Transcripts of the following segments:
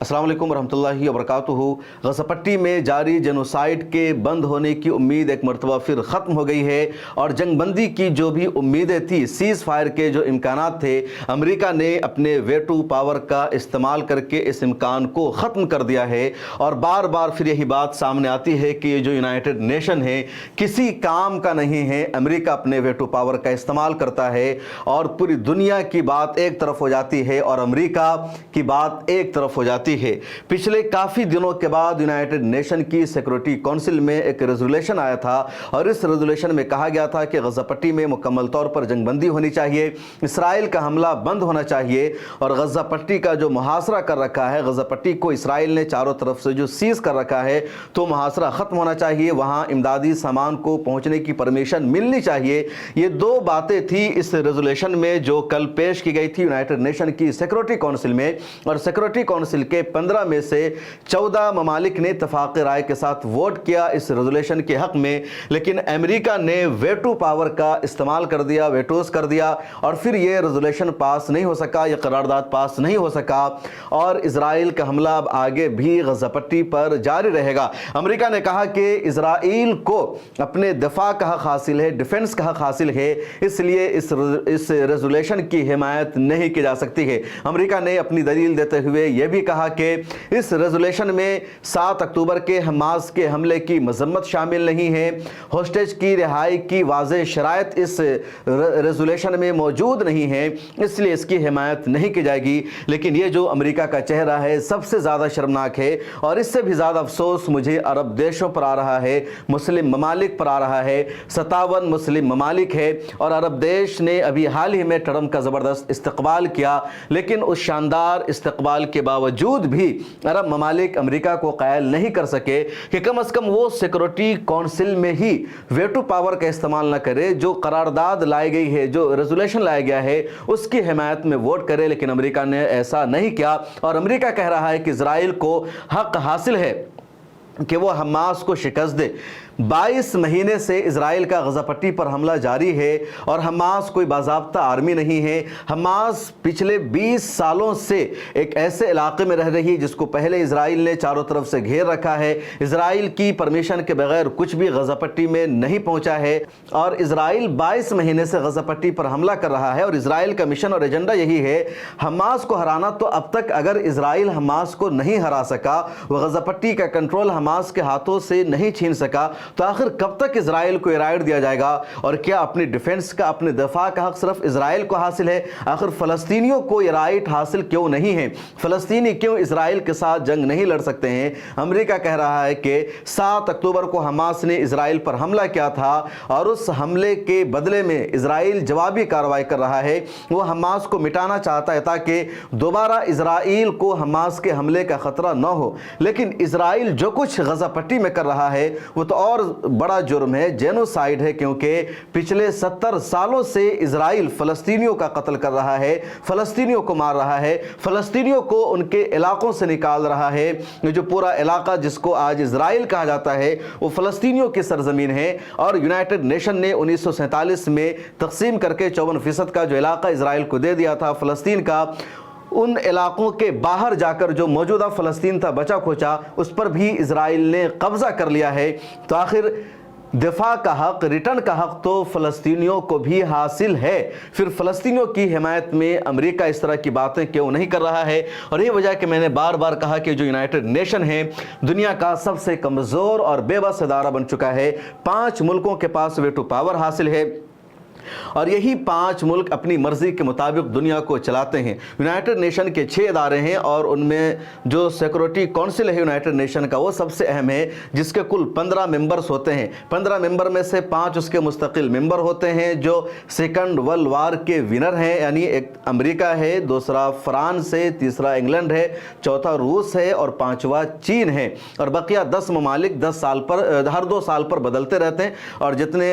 अस्सलाम वालेकुम रहमतुल्लाहि व बरकातुहू। गज़ा पट्टी में जारी जेनोसाइड के बंद होने की उम्मीद एक मरतबा फिर ख़त्म हो गई है और जंग बंदी की जो भी उम्मीदें थी, सीज़ फायर के जो इम्कानात थे, अमेरिका ने अपने वेटो पावर का इस्तेमाल करके इस इम्कान को ख़त्म कर दिया है। और बार बार फिर यही बात सामने आती है कि ये जो यूनाइटेड नेशन है किसी काम का नहीं है। अमेरिका अपने वेटो पावर का इस्तेमाल करता है और पूरी दुनिया की बात एक तरफ हो जाती है और अमेरिका की बात एक तरफ हो जाती है। पिछले काफ़ी दिनों के बाद यूनाइटेड नेशन की सिक्योरिटी काउंसिल में एक रेजोल्यूशन आया था और इस रेजोल्यूशन में कहा गया था कि गज़ा पट्टी में मुकम्मल तौर पर जंगबंदी होनी चाहिए, इसराइल का हमला बंद होना चाहिए और गज़ा पट्टी का जो मुहासरा कर रखा है, गज़ा पट्टी को इसराइल ने चारों तरफ से जो सीज़ कर रखा है, तो मुहासरा ख़त्म होना चाहिए, वहाँ इमदादी सामान को पहुँचने की परमिशन मिलनी चाहिए। ये दो बातें थी इस रेजोल्यूशन में जो कल पेश की गई थी यूनाइटेड नेशन की सिक्योरिटी काउंसिल में। और सिक्योरिटी काउंसिल के 15 में से 14 ममालिक ने इत्तफाक राय के साथ वोट किया इस रेजोल्यूशन के हक में, लेकिन अमेरिका ने वेटो पावर का इस्तेमाल कर दिया, वेटोस कर दिया और फिर ये रेजोल्यूशन पास नहीं हो सका, यह करारदाद पास नहीं हो सका और इजराइल का हमला अब आगे भी गज़ा पट्टी पर जारी रहेगा। अमेरिका ने कहा कि इजराइल को अपने दफा का हक हासिल है, डिफेंस का हक हासिल है, इसलिए इस रेजोल्यूशन की हिमायत नहीं की जा सकती है। अमेरिका ने अपनी दलील देते हुए यह भी कहा कि इस रेजोल्यूशन में 7 अक्टूबर के हमास के हमले की मजम्मत शामिल नहीं है, होस्टेज की रिहाई की वाज़ेह शराइत इस रेजोल्यूशन में मौजूद नहीं है, इसलिए इसकी हिमायत नहीं की जाएगी। लेकिन ये जो अमेरिका का चेहरा है सबसे ज़्यादा शर्मनाक है और इससे भी ज़्यादा अफसोस मुझे अरब देशों पर आ रहा है, मुस्लिम ममालिक पर आ रहा है। 57 मुस्लिम ममालिक है और अरब देश ने अभी हाल ही में ट्रंप का ज़बरदस्त इस्तकबाल किया, लेकिन उस शानदार इस्तकबाल के बावजूद भी अरब ममालिक अमेरिका को कायल नहीं कर सके कि कम से कम वो सिक्योरिटी काउंसिल में ही वेटो पावर का इस्तेमाल न करे, जो करारदाद लाई गई है, जो रेजोल्यूशन लाया गया है उसकी हिमायत में वोट करे। लेकिन अमेरिका ने ऐसा नहीं किया और अमेरिका कह रहा है कि इजराइल को हक हासिल है कि वो हमास को शिकस्त दे। 22 महीने से इजराइल का गज़ा पट्टी पर हमला जारी है और हमास कोई बाज़ाब्ता आर्मी नहीं है। हमास पिछले 20 सालों से एक ऐसे इलाके में रह रही है जिसको पहले इजराइल ने चारों तरफ से घेर रखा है, इजराइल की परमिशन के बगैर कुछ भी गज़ा पट्टी में नहीं पहुंचा है और इजराइल 22 महीने से गज़ा पट्टी पर हमला कर रहा है और इजराइल का मिशन और एजेंडा यही है हमास को हराना। तो अब तक अगर इजराइल हमास को नहीं हरा सका, वह गज़ा पट्टी का कंट्रोल हमास के हाथों से नहीं छीन सका, तो आखिर कब तक इजराइल को राइट दिया जाएगा? और क्या अपनी डिफेंस का, अपने दफा का हक सिर्फ इजराइल को हासिल है? आखिर फ़लस्तीनियों को ये राइट हासिल क्यों नहीं है? फ़लस्तीनी क्यों इजराइल के साथ जंग नहीं लड़ सकते हैं? अमेरिका कह रहा है कि 7 अक्टूबर को हमास ने इजराइल पर हमला किया था और उस हमले के बदले में इजराइल जवाबी कार्रवाई कर रहा है, वो हमास को मिटाना चाहता है ताकि दोबारा इजराइल को हमास के हमले का ख़तरा न हो। लेकिन इजराइल जो कुछ गज़ा पट्टी में कर रहा है वो तो और बड़ा जुर्म है, जेनोसाइड है, क्योंकि पिछले 70 सालों से इजराइल फ़लस्तीनियों का कत्ल कर रहा है, फ़लस्तीनियों को मार रहा है, फ़लस्तीनियों को उनके इलाकों से निकाल रहा है। ये जो पूरा इलाका जिसको आज इजराइल कहा जाता है वो फ़लस्तीनियों की सरजमीन है और यूनाइटेड नेशन ने 1947 में तकसीम करके 54% का जो इलाका इजराइल को दे दिया था फ़लस्तीन का, उन इलाकों के बाहर जाकर जो मौजूदा फ़लस्तीन था बचा खोचा, उस पर भी इजराइल ने कब्ज़ा कर लिया है। तो आखिर दफा का हक, रिटर्न का हक तो फ़लस्तीनियों को भी हासिल है। फिर फ़लस्तीनियों की हिमायत में अमेरिका इस तरह की बातें क्यों नहीं कर रहा है? और ये वजह कि मैंने बार बार कहा कि जो यूनाइटेड नेशन है दुनिया का सबसे कमज़ोर और बेबस इदारा बन चुका है। 5 मुल्कों के पास वेटो पावर हासिल है और यही 5 मुल्क अपनी मर्जी के मुताबिक दुनिया को चलाते हैं। यूनाइटेड नेशन के 6 इदारे हैं और उनमें जो सिक्योरिटी काउंसिल है यूनाइटेड नेशन का वो सबसे अहम है, जिसके कुल 15 मेंबर्स होते हैं। 15 मेंबर में से 5 उसके मुस्तकिल मेंबर होते हैं जो सेकंड वर्ल्ड वार के विनर हैं, यानी एक अमेरिका है, दूसरा फ्रांस है, तीसरा इंग्लैंड है, चौथा रूस है और 5वां चीन है। और बकिया 10 ममालिक 10 साल पर, हर 2 साल पर बदलते रहते हैं और जितने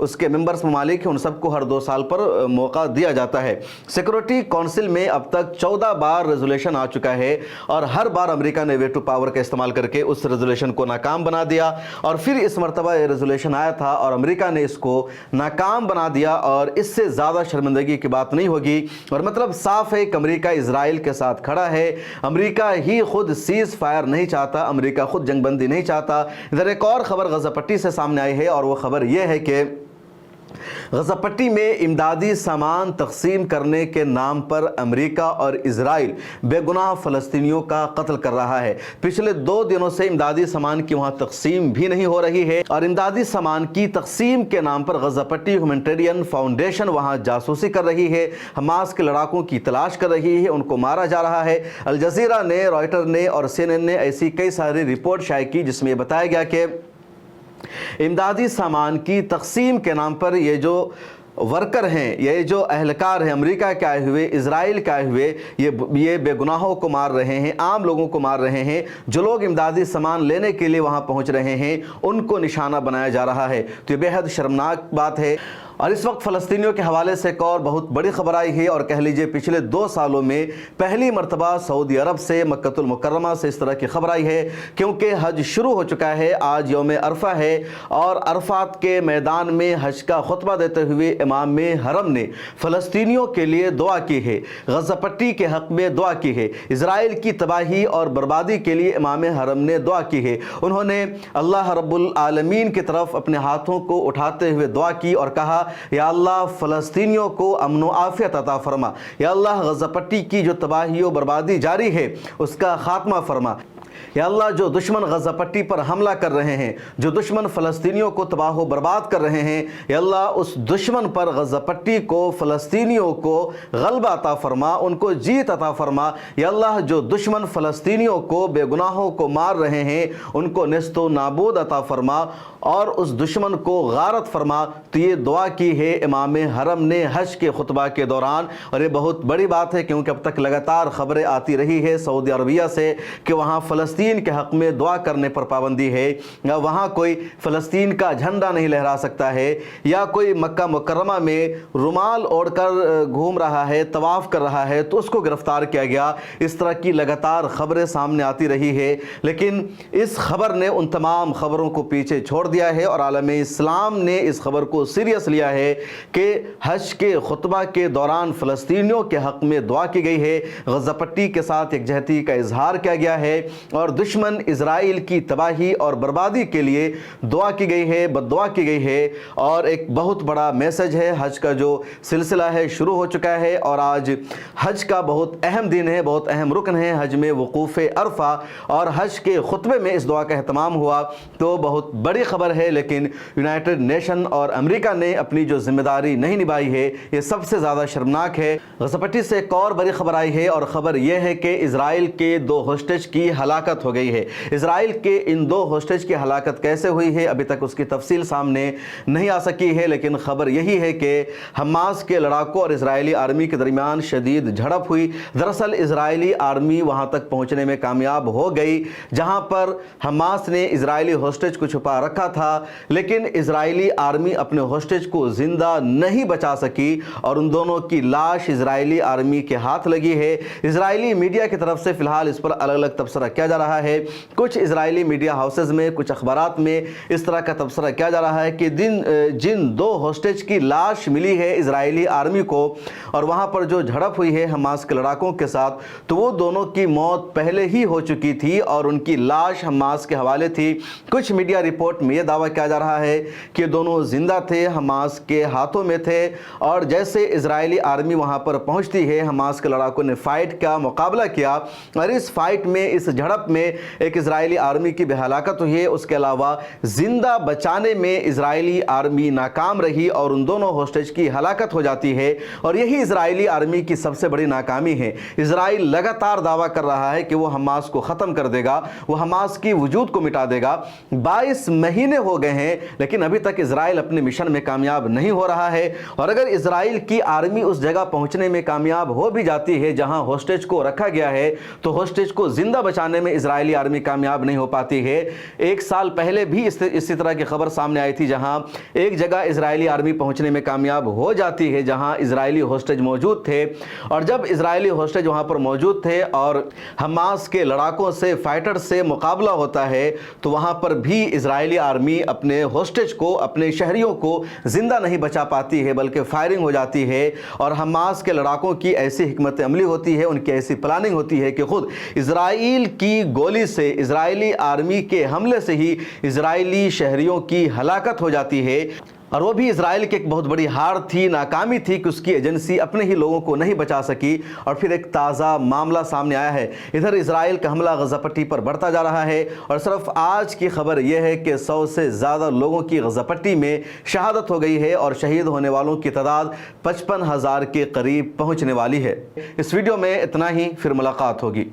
उसके मेंबर्स ममालिक हैं उन सबको हर 2 साल पर मौका दिया जाता है। सिक्योरिटी काउंसिल में अब तक 14 बार रेजोल्यूशन आ चुका है और हर बार अमेरिका ने वेटो पावर का इस्तेमाल करके उस रेजोल्यूशन को नाकाम बना दिया, और फिर इस मरतबा ये रेजोल्यूशन आया था और अमेरिका ने इसको नाकाम बना दिया, और इससे ज़्यादा शर्मिंदगी की बात नहीं होगी। और मतलब साफ है कि अमेरिका इजराइल के साथ खड़ा है। अमेरिका ही खुद सीज फायर नहीं चाहता, अमेरिका खुद जंगबंदी नहीं चाहता। इधर एक और खबर गजा पट्टी से सामने आई है और वो खबर यह है कि गजा पट्टी में इमदादी सामान तकसीम करने के नाम पर अमेरिका और इजराइल बेगुनाह फ़लस्तीनियों का कत्ल कर रहा है। पिछले 2 दिनों से इमदादी सामान की वहाँ तकसीम भी नहीं हो रही है, और इमदादी सामान की तकसीम के नाम पर गजा पट्टी ह्यूमैनिटेरियन फाउंडेशन वहाँ जासूसी कर रही है, हमास के लड़ाकों की तलाश कर रही है, उनको मारा जा रहा है। अल जज़ीरा ने, रॉयटर ने और CNN ने ऐसी कई सारी रिपोर्ट शाये की जिसमें बताया गया कि इमदादी सामान की तकसीम के नाम पर ये जो वर्कर हैं, ये जो अहलकार हैं, अमेरिका के आए हुए, इजराइल के आए हुए, ये बेगुनाहों को मार रहे हैं, आम लोगों को मार रहे हैं। जो लोग इमदादी सामान लेने के लिए वहाँ पहुँच रहे हैं उनको निशाना बनाया जा रहा है। तो ये बेहद शर्मनाक बात है। और इस वक्त फ़लस्तीनियों के हवाले से एक और बहुत बड़ी खबर आई है, और कह लीजिए पिछले 2 सालों में पहली मरतबा सऊदी अरब से, मक्कतुल मुकर्रमा से इस तरह की खबर आई है, क्योंकि हज शुरू हो चुका है। आज यौम अरफा है और अरफात के मैदान में हज का खुतबा देते हुए इमाम हरम ने फ़लस्तीनियों के लिए दुआ की है, गजा पट्टी के हक़ में दुआ की है, इजराइल की तबाही और बर्बादी के लिए इमाम हरम ने दुआ की है। उन्होंने अल्लाह रब्बुल आलमीन की तरफ अपने हाथों को उठाते हुए दुआ की और कहा, या अल्लाह फ़लस्तीनियों को अमन व आफ़ियत अता फरमा, या अल्लाह गजा पट्टी की जो तबाही व बर्बादी जारी है उसका खात्मा फरमा, या अल्लाह जो दुश्मन गजा पट्टी पर हमला कर रहे हैं, जो दुश्मन फ़लस्तीनियों को तबाह व बर्बाद कर रहे हैं, या अल्लाह उस दुश्मन पर, गजा पट्टी को, फ़लस्तीनियों को गलबा अता फरमा, उनको जीत अता फरमा। या अल्लाह जो दुश्मन फ़लस्तीनियों को, बेगुनाहों को मार रहे हैं उनको नेस्तो नाबूद अता फरमा और उस दुश्मन को गारत फरमा। तो ये दुआ की है इमाम हरम ने हज के खुतबा के दौरान, और ये बहुत बड़ी बात है क्योंकि अब तक लगातार खबरें आती रही है सऊदी अरबिया से कि वहाँ फ़लस्तीन के हक़ में दुआ करने पर पाबंदी है, या वहाँ कोई फ़लस्तीन का झंडा नहीं लहरा सकता है, या कोई मक्का मुकर्रमा में रुमाल ओढ़कर घूम रहा है, तवाफ़ कर रहा है तो उसको गिरफ़्तार किया गया। इस तरह की लगातार खबरें सामने आती रही है, लेकिन इस खबर ने उन तमाम खबरों को पीछे छोड़ दिया है और आलम इस्लाम ने इस खबर को सीरियस लिया है कि हज के खुतबा के दौरान फ़लस्तीनियों के हक़ में दुआ की गई है, गजा पट्टी के साथ यकजहती का इजहार किया गया है और दुश्मन इजराइल की तबाही और बर्बादी के लिए दुआ की गई है, बद्दुआ की गई है। और एक बहुत बड़ा मैसेज है, हज का जो सिलसिला है शुरू हो चुका है और आज हज का बहुत अहम दिन है, बहुत अहम रुकन है हज में वकूफ़ अरफा, और हज के खुतबे में इस दुआ का एहतमाम हुआ। तो बहुत बड़ी खबर है, लेकिन यूनाइटेड नेशन और अमेरिका ने अपनी जो जिम्मेदारी नहीं निभाई है, ये सबसे ज़्यादा शर्मनाक है। गजा पट्टी से एक और बड़ी खबर आई है और ख़बर यह है कि इजराइल के 2 होस्टेज की हलाकत हो गई है। इजराइल के इन 2 होस्टेज की हलाकत कैसे हुई है अभी तक उसकी तफसील सामने नहीं आ सकी है, लेकिन ख़बर यही है कि हमास के लड़ाकों और इजरायली आर्मी के दरमियान शदीद झड़प हुई। दरअसल इजरायली आर्मी वहाँ तक पहुँचने में कामयाब हो गई जहाँ पर हमास ने इजरायली होस्टेज को छुपा रखा था, लेकिन इजरायली आर्मी अपने होस्टेज को जिंदा नहीं बचा सकी और उन दोनों की लाश इजरायली आर्मी के हाथ लगी है। इजरायली मीडिया की तरफ से फिलहाल इस पर अलग अलग तबसरा किया जा रहा है। कुछ इजरायली मीडिया हाउसेज में, कुछ अखबारात में इस तरह का तबसरा किया जा रहा है कि जिन 2 होस्टेज की लाश मिली है इजरायली आर्मी को और वहाँ पर जो झड़प हुई है हमास के लड़ाकों के साथ, तो वो दोनों की मौत पहले ही हो चुकी थी और उनकी लाश हमास के हवाले थी। कुछ मीडिया रिपोर्ट में यह दावा किया जा रहा है कि दोनों जिंदा थे, हमास के हाथों में थे, और जैसे इजरायली आर्मी वहां पर पहुंचती है हमास के लड़ाकों ने फाइट का मुकाबला किया और इस फाइट में, इस झड़प में एक इजरायली आर्मी की बेहलाकत हुई है। उसके अलावा जिंदा बचाने में इजरायली आर्मी नाकाम रही और उन दोनों होस्टेज की हलाकत हो जाती है और यही इजरायली आर्मी की सबसे बड़ी नाकामी है। इजराइल लगातार दावा कर रहा है कि वो हमास को ख़त्म कर देगा, वो हमास की वजूद को मिटा देगा। 22 महीने हो गए हैं लेकिन अभी तक इजराइल अपने मिशन में कामयाब नहीं हो रहा है। और अगर इजराइल की आर्मी उस जगह पहुंचने में कामयाब हो भी जाती है जहां होस्टेज को रखा गया है, तो होस्टेज को जिंदा बचाने में اسرائیلی آرمی کامیاب نہیں ہو پاتی ہے۔ ایک سال پہلے بھی اسی طرح کی خبر سامنے آئی تھی، جہاں ایک جگہ اسرائیلی آرمی پہنچنے میں کامیاب ہو جاتی ہے جہاں اسرائیلی ہوسٹیج موجود تھے، اور جب اسرائیلی ہوسٹیج وہاں پر موجود تھے اور حماس کے لڑاکوں سے، فائٹر سے مقابلہ ہوتا ہے، تو وہاں پر بھی اسرائیلی آرمی اپنے ہوسٹیج کو، اپنے شہریوں کو زندہ نہیں بچا پاتی ہے، بلکہ فائرنگ ہو جاتی ہے، اور حماس کے لڑاکوں کی ایسی حکمت عملی ہوتی ہے، ان کی ایسی پلاننگ ہوتی ہے کہ خود اسرائیل کی گولی سے، اسرائیلی آرمی کے حملے سے ہی اسرائیلی شہریوں کی ہلاکت ہو جاتی ہے۔ اور وہ بھی اسرائیل کی ایک بہت بڑی ہار تھی، ناکامی تھی کہ اس کی ایجنسی اپنے ہی لوگوں کو نہیں بچا سکی۔ اور پھر ایک تازہ معاملہ سامنے آیا ہے، ادھر اسرائیل کا حملہ غزہ پٹی پر بڑھتا جا رہا ہے، اور صرف آج کی خبر یہ ہے کہ 100 سے زیادہ لوگوں کی غزہ پٹی میں شہادت ہو گئی ہے، اور شہید ہونے والوں کی تعداد 55,000 کے قریب پہنچنے والی ہے۔ اس ویڈیو میں اتنا ہی، پھر ملاقات ہوگی۔